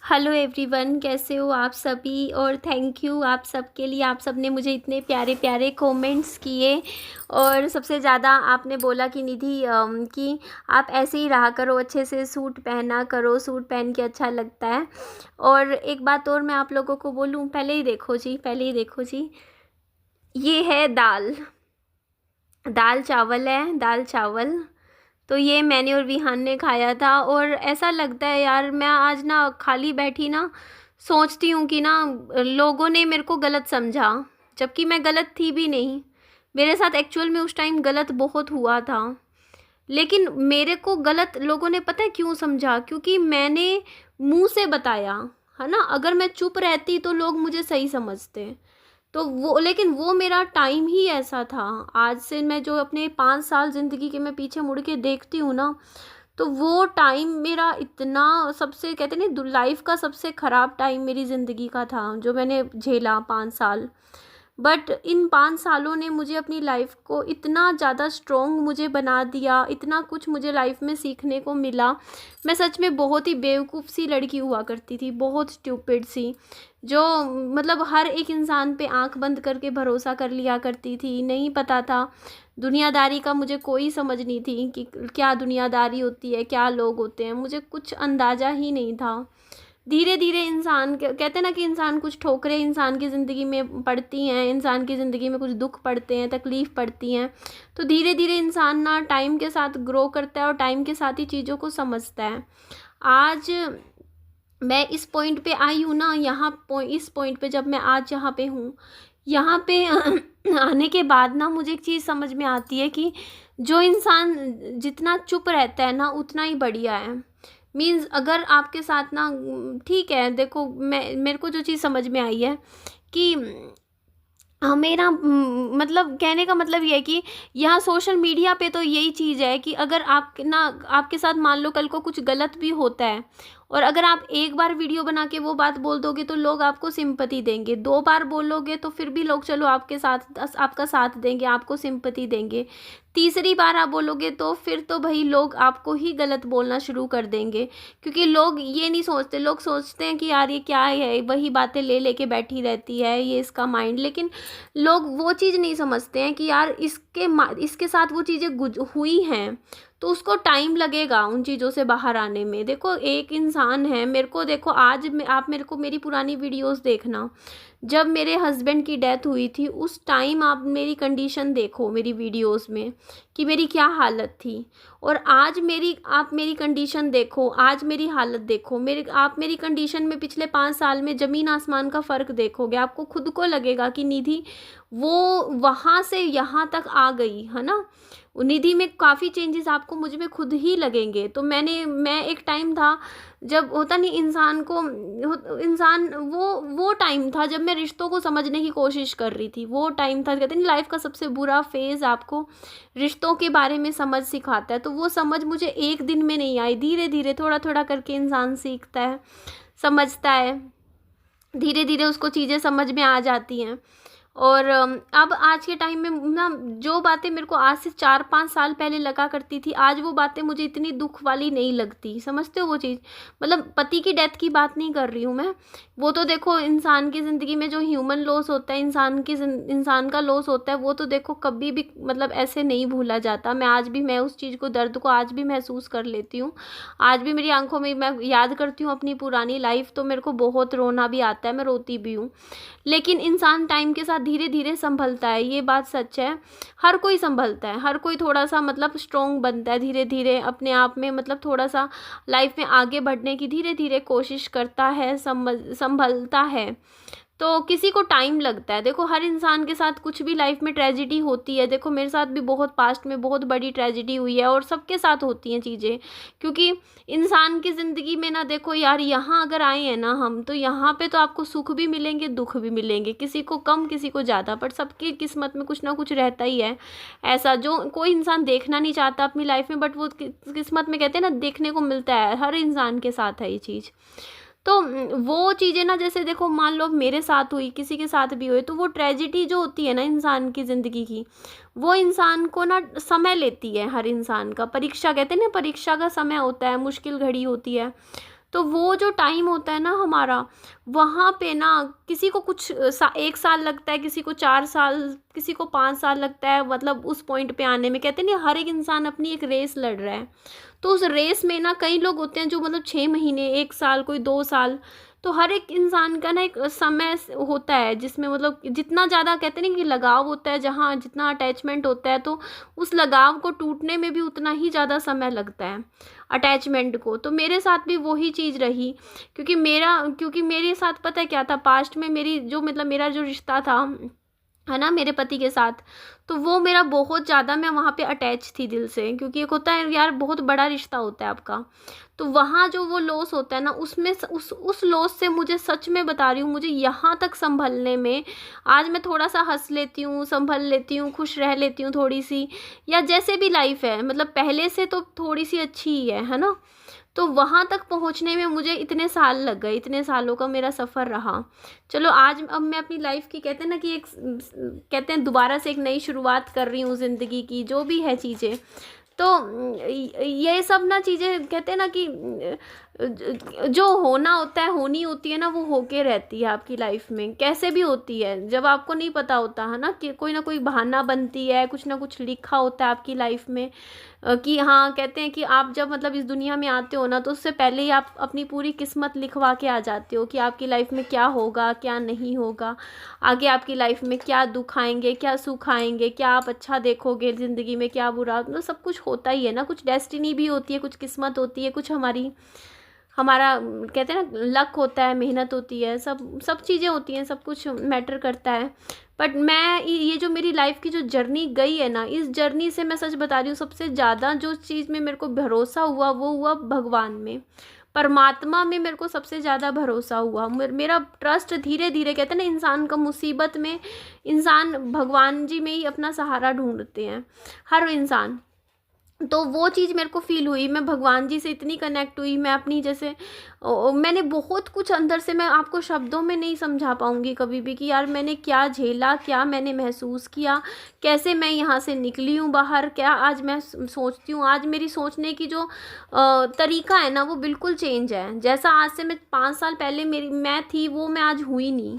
Hello everyone, कैसे हो आप सभी। और थैंक यू आप सबके लिए, आप सब ने मुझे इतने प्यारे प्यारे कमेंट्स किए। और सबसे ज़्यादा आपने बोला कि निधि कि आप ऐसे ही रहा करो, अच्छे से सूट पहना करो, सूट पहन के अच्छा लगता है। और एक बात और मैं आप लोगों को बोलूँ, पहले ही देखो जी, पहले ही देखो जी, ये है दाल, दाल चावल है, दाल चावल। तो ये मैंने और विहान ने खाया था। और ऐसा लगता है यार, मैं आज ना खाली बैठी ना सोचती हूँ कि ना लोगों ने मेरे को गलत समझा, जबकि मैं गलत थी भी नहीं। मेरे साथ एक्चुअल में उस टाइम गलत बहुत हुआ था, लेकिन मेरे को गलत लोगों ने पता है क्यों समझा, क्योंकि मैंने मुंह से बताया, है ना। अगर मैं चुप रहती तो लोग मुझे सही समझते। तो वो, लेकिन वो मेरा टाइम ही ऐसा था। आज से मैं जो अपने 5 साल ज़िंदगी के मैं पीछे मुड़ के देखती हूँ ना, तो वो टाइम मेरा इतना, सबसे कहते नहीं, लाइफ का सबसे ख़राब टाइम मेरी ज़िंदगी का था जो मैंने झेला 5 साल। बट इन 5 सालों ने मुझे अपनी लाइफ को इतना ज़्यादा स्ट्रॉन्ग मुझे बना दिया, इतना कुछ मुझे लाइफ में सीखने को मिला। मैं सच में बहुत ही बेवकूफ़ सी लड़की हुआ करती थी, बहुत स्टूपिड सी, जो मतलब हर एक इंसान पे आंख बंद करके भरोसा कर लिया करती थी। नहीं पता था दुनियादारी का, मुझे कोई समझ नहीं थी कि क्या दुनियादारी होती है, क्या लोग होते हैं, मुझे कुछ अंदाज़ा ही नहीं था। धीरे धीरे इंसान कहते हैं ना कि इंसान कुछ ठोकरें इंसान की ज़िंदगी में पड़ती हैं, इंसान की ज़िंदगी में कुछ दुख पड़ते हैं, तकलीफ़ पड़ती हैं। तो धीरे धीरे इंसान ना टाइम के साथ ग्रो करता है और टाइम के साथ ही चीज़ों को समझता है। आज मैं इस पॉइंट पे आई हूँ ना, इस पॉइंट पे जब मैं आज यहाँ पे हूँ, यहाँ पे आने के बाद ना मुझे एक चीज़ समझ में आती है कि जो इंसान जितना चुप रहता है ना उतना ही बढ़िया है। मीन्स अगर आपके साथ ना, ठीक है, देखो मेरे को जो चीज़ समझ में आई है कि मेरा मतलब कहने का मतलब ये है कि यहाँ सोशल मीडिया पे तो यही चीज़ है कि अगर आप ना, आपके साथ मान लो कल को कुछ गलत भी होता है, और अगर आप एक बार वीडियो बना के वो बात बोल दोगे तो लोग आपको सिंपैथी देंगे, 2 बार बोलोगे तो फिर भी लोग चलो आपके साथ, आपका साथ देंगे, आपको सिंपैथी देंगे, तीसरी बार आप बोलोगे तो फिर तो भाई लोग आपको ही गलत बोलना शुरू कर देंगे। क्योंकि लोग ये नहीं सोचते, लोग सोचते हैं कि यार ये क्या है, वही बातें ले लेके बैठी रहती है, ये इसका माइंड। लेकिन लोग वो चीज़ नहीं समझते हैं कि यार इसके साथ वो चीज़ें हुई हैं, तो उसको टाइम लगेगा उन चीज़ों से बाहर आने में। देखो एक इंसान है, मेरे को देखो आज आप मेरे को मेरी पुरानी वीडियोस देखना, जब मेरे हस्बैंड की डेथ हुई थी उस टाइम आप मेरी कंडीशन देखो मेरी वीडियोस में कि मेरी क्या हालत थी। और आज आप मेरी कंडीशन देखो, आज मेरी हालत देखो, आप मेरी कंडीशन में पिछले 5 साल में ज़मीन आसमान का फ़र्क देखोगे। आपको खुद को लगेगा कि निधि वो वहाँ से यहाँ तक आ गई है ना। निधि में काफ़ी चेंजेस आपको मुझ में खुद ही लगेंगे। तो मैं एक टाइम था जब होता नहीं इंसान को, इंसान वो टाइम था जब मैं रिश्तों को समझने की कोशिश कर रही थी। वो टाइम था, कहते नहीं लाइफ का सबसे बुरा फेज़ आपको रिश्तों के बारे में समझ सिखाता है। तो वो समझ मुझे एक दिन में नहीं आई, धीरे धीरे थोड़ा थोड़ा करके इंसान सीखता है, समझता है, धीरे धीरे उसको चीज़ें समझ में आ जाती हैं। और अब आज के टाइम में ना जो बातें मेरे को आज से 4-5 साल पहले लगा करती थी, आज वो बातें मुझे इतनी दुख वाली नहीं लगती। समझते हो वो चीज़, मतलब पति की डेथ की बात नहीं कर रही हूँ मैं। वो तो देखो इंसान की ज़िंदगी में जो ह्यूमन लॉस होता है, इंसान का लॉस होता है, वो तो देखो कभी भी मतलब ऐसे नहीं भूला जाता। मैं उस चीज़ को, दर्द को आज भी महसूस कर लेती हूँ। आज भी मेरी आंखों में मैं याद करती हूँ अपनी पुरानी लाइफ, तो मेरे को बहुत रोना भी आता है, मैं रोती भी हूँ। लेकिन इंसान टाइम के साथ धीरे धीरे संभलता है, ये बात सच है। हर कोई संभलता है, हर कोई थोड़ा सा मतलब स्ट्रॉन्ग बनता है धीरे धीरे अपने आप में, मतलब थोड़ा सा लाइफ में आगे बढ़ने की धीरे धीरे कोशिश करता है, संभलता है। तो किसी को टाइम लगता है। देखो हर इंसान के साथ कुछ भी लाइफ में ट्रेजिडी होती है। देखो मेरे साथ भी बहुत पास्ट में बहुत बड़ी ट्रेजिडी हुई है, और सबके साथ होती हैं चीज़ें। क्योंकि इंसान की ज़िंदगी में ना, देखो यार, यहाँ अगर आए हैं ना हम, तो यहाँ पे तो आपको सुख भी मिलेंगे, दुख भी मिलेंगे, किसी को कम किसी को ज़्यादा, पर सबकी किस्मत में कुछ ना कुछ रहता ही है ऐसा जो कोई इंसान देखना नहीं चाहता अपनी लाइफ में, बट वो किस्मत में कहते हैं ना देखने को मिलता है। हर इंसान के साथ है ये चीज़। तो वो चीज़ें ना, जैसे देखो मान लो मेरे साथ हुई, किसी के साथ भी हुई, तो वो ट्रेजिडी जो होती है ना इंसान की ज़िंदगी की, वो इंसान को ना समय लेती है। हर इंसान का परीक्षा, कहते हैं ना, परीक्षा का समय होता है, मुश्किल घड़ी होती है। तो वो जो टाइम होता है ना हमारा, वहाँ पे ना किसी को कुछ 1 साल लगता है, किसी को 4 साल, किसी को 5 साल लगता है, मतलब उस पॉइंट पे आने में। कहते नहीं, हर एक इंसान अपनी एक रेस लड़ रहा है। तो उस रेस में ना कई लोग होते हैं जो मतलब 6 महीने, 1 साल, कोई 2 साल, तो हर एक इंसान का ना एक समय होता है जिसमें मतलब जितना ज़्यादा कहते हैं ना कि लगाव होता है, जहाँ जितना अटैचमेंट होता है, तो उस लगाव को टूटने में भी उतना ही ज़्यादा समय लगता है अटैचमेंट को। तो मेरे साथ भी वही चीज़ रही, क्योंकि मेरे साथ पता है क्या था, पास्ट में मेरी जो मतलब मेरा जो रिश्ता था, है ना, मेरे पति के साथ, तो वो मेरा बहुत ज़्यादा, मैं वहाँ पे अटैच थी दिल से, क्योंकि एक होता है यार, बहुत बड़ा रिश्ता होता है आपका। तो वहाँ जो वो लॉस होता है ना, उसमें उस लॉस से मुझे, सच में बता रही हूँ, मुझे यहाँ तक संभलने में, आज मैं थोड़ा सा हंस लेती हूँ, संभल लेती हूँ, खुश रह लेती हूँ थोड़ी सी, या जैसे भी लाइफ है, मतलब पहले से तो थोड़ी सी अच्छी ही है ना। तो वहाँ तक पहुँचने में मुझे इतने साल लग गए, इतने सालों का मेरा सफ़र रहा। चलो आज अब मैं अपनी लाइफ की, कहते हैं ना कि एक, कहते हैं दोबारा से एक नई शुरुआत कर रही हूँ ज़िंदगी की, जो भी है चीज़ें। तो ये सब ना चीज़ें, कहते हैं ना कि जो होना होता है, होनी होती है ना, वो होके रहती है आपकी लाइफ में, कैसे भी होती है, जब आपको नहीं पता होता है ना, कि कोई ना कोई बहाना बनती है, कुछ ना कुछ लिखा होता है आपकी लाइफ में। कि हाँ, कहते हैं कि आप जब मतलब इस दुनिया में आते हो ना, तो उससे पहले ही आप अपनी पूरी किस्मत लिखवा के आ जाते हो कि आपकी लाइफ में क्या होगा, क्या नहीं होगा, आगे आपकी लाइफ में क्या दुख आएंगे, क्या सुख आएंगे, क्या आप अच्छा देखोगे ज़िंदगी में, क्या बुरा, मतलब सब कुछ होता ही है ना। कुछ डेस्टिनी भी होती है, कुछ किस्मत होती है, कुछ हमारा कहते हैं ना लक होता है, मेहनत होती है, सब सब चीज़ें होती हैं, सब कुछ मैटर करता है। बट मैं ये जो मेरी लाइफ की जो जर्नी गई है ना, इस जर्नी से मैं सच बता रही हूँ, सबसे ज़्यादा जो चीज़ में मेरे को भरोसा हुआ, वो हुआ भगवान में, परमात्मा में मेरे को सबसे ज़्यादा भरोसा हुआ। मेरा ट्रस्ट धीरे धीरे, कहते हैं ना, इंसान का मुसीबत में, इंसान भगवान जी में ही अपना सहारा ढूंढते हैं, हर इंसान। तो वो चीज़ मेरे को फ़ील हुई, मैं भगवान जी से इतनी कनेक्ट हुई, मैं अपनी जैसे मैंने बहुत कुछ अंदर से, मैं आपको शब्दों में नहीं समझा पाऊँगी कभी भी कि यार मैंने क्या झेला, क्या मैंने महसूस किया, कैसे मैं यहाँ से निकली हूँ बाहर, क्या आज मैं सोचती हूँ। आज मेरी सोचने की जो तरीका है ना, वो बिल्कुल चेंज है। जैसा आज से मैं 5 साल पहले मैं थी, वो मैं आज हुई नहीं।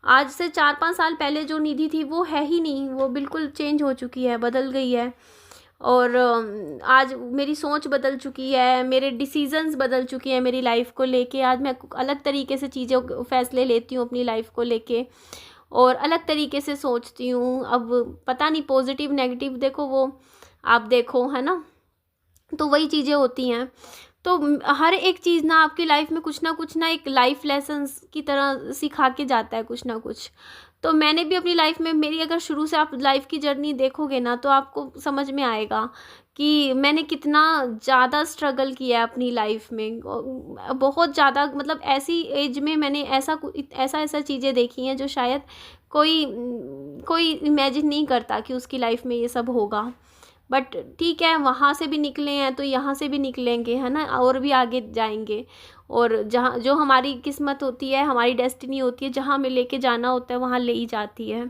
आज से 4-5 साल पहले जो निधि थी, वो है ही नहीं, वो बिल्कुल चेंज हो चुकी है, बदल गई है। और आज मेरी सोच बदल चुकी है, मेरे डिसीजंस बदल चुकी हैं मेरी लाइफ को लेके। आज मैं अलग तरीके से चीज़ों फैसले लेती हूँ अपनी लाइफ को लेके, और अलग तरीके से सोचती हूँ। अब पता नहीं, पॉजिटिव नेगेटिव देखो, वो आप देखो, है ना। तो वही चीज़ें होती हैं। तो हर एक चीज़ ना आपकी लाइफ में कुछ ना एक लाइफ लेसन्स की तरह सिखा के जाता है, कुछ ना कुछ। तो मैंने भी अपनी लाइफ में, मेरी अगर शुरू से आप लाइफ की जर्नी देखोगे ना, तो आपको समझ में आएगा कि मैंने कितना ज़्यादा स्ट्रगल किया है अपनी लाइफ में। बहुत ज़्यादा, मतलब ऐसी एज में मैंने ऐसा चीज़ें देखी हैं जो शायद कोई इमेजिन नहीं करता कि उसकी लाइफ में ये सब होगा। बट ठीक है, वहाँ से भी निकले हैं तो यहाँ से भी निकलेंगे, है ना, और भी आगे जाएंगे। और जहाँ जो हमारी किस्मत होती है, हमारी डेस्टिनी होती है, जहाँ हमें लेके जाना होता है, वहाँ ले ही जाती है।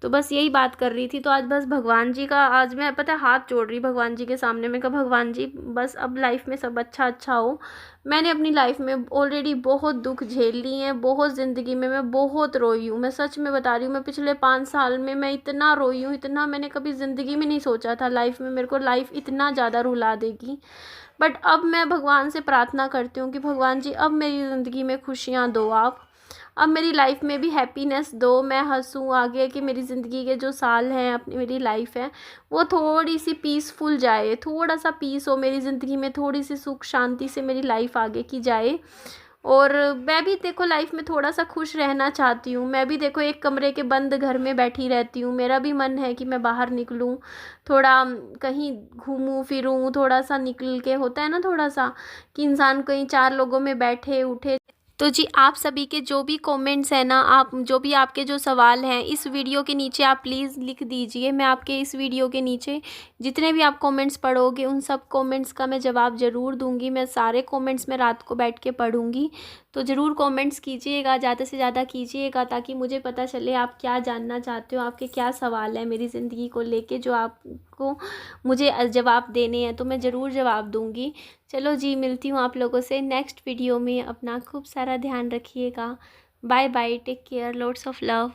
तो बस यही बात कर रही थी। तो आज बस भगवान जी का, आज मैं पता है हाथ जोड़ रही भगवान जी के सामने। मैं कहा भगवान जी, बस अब लाइफ में सब अच्छा अच्छा हो। मैंने अपनी लाइफ में ऑलरेडी बहुत दुख झेल लिए हैं, बहुत ज़िंदगी में मैं बहुत रोई हूँ। मैं सच में बता रही हूँ, मैं पिछले 5 साल में मैं इतना रोई हूँ, इतना मैंने कभी ज़िंदगी में नहीं सोचा था लाइफ में मेरे को लाइफ इतना ज़्यादा रुला देगी। बट अब मैं भगवान से प्रार्थना करती हूँ कि भगवान जी, अब मेरी ज़िंदगी में खुशियाँ दो आप, अब मेरी लाइफ में भी हैप्पीनेस दो, मैं हंसूँ आगे, कि मेरी ज़िंदगी के जो साल हैं, अपनी मेरी लाइफ है, वो थोड़ी सी पीसफुल जाए, थोड़ा सा पीस हो मेरी ज़िंदगी में, थोड़ी सी सुख शांति से मेरी लाइफ आगे की जाए। और मैं भी देखो लाइफ में थोड़ा सा खुश रहना चाहती हूँ। मैं भी देखो एक कमरे के बंद घर में बैठी रहती हूँ, मेरा भी मन है कि मैं बाहर निकलूँ, थोड़ा कहीं घूमूँ फिरूँ, थोड़ा सा निकल के, होता है ना थोड़ा सा कि इंसान कहीं 4 लोगों में बैठे उठे। तो जी, आप सभी के जो भी कमेंट्स हैं ना, आप जो भी आपके जो सवाल हैं, इस वीडियो के नीचे आप प्लीज़ लिख दीजिए। मैं आपके इस वीडियो के नीचे जितने भी आप कमेंट्स पढ़ोगे, उन सब कमेंट्स का मैं जवाब ज़रूर दूंगी। मैं सारे कमेंट्स में रात को बैठ के पढ़ूंगी। तो ज़रूर कमेंट्स कीजिएगा, ज़्यादा से ज़्यादा कीजिएगा, ताकि मुझे पता चले आप क्या जानना चाहते हो, आपके क्या सवाल हैं मेरी ज़िंदगी को लेके, जो आप आपको मुझे जवाब देने हैं तो मैं ज़रूर जवाब दूँगी। चलो जी, मिलती हूँ आप लोगों से नेक्स्ट वीडियो में। अपना खूब सारा ध्यान रखिएगा। Bye bye, take care, lots of love.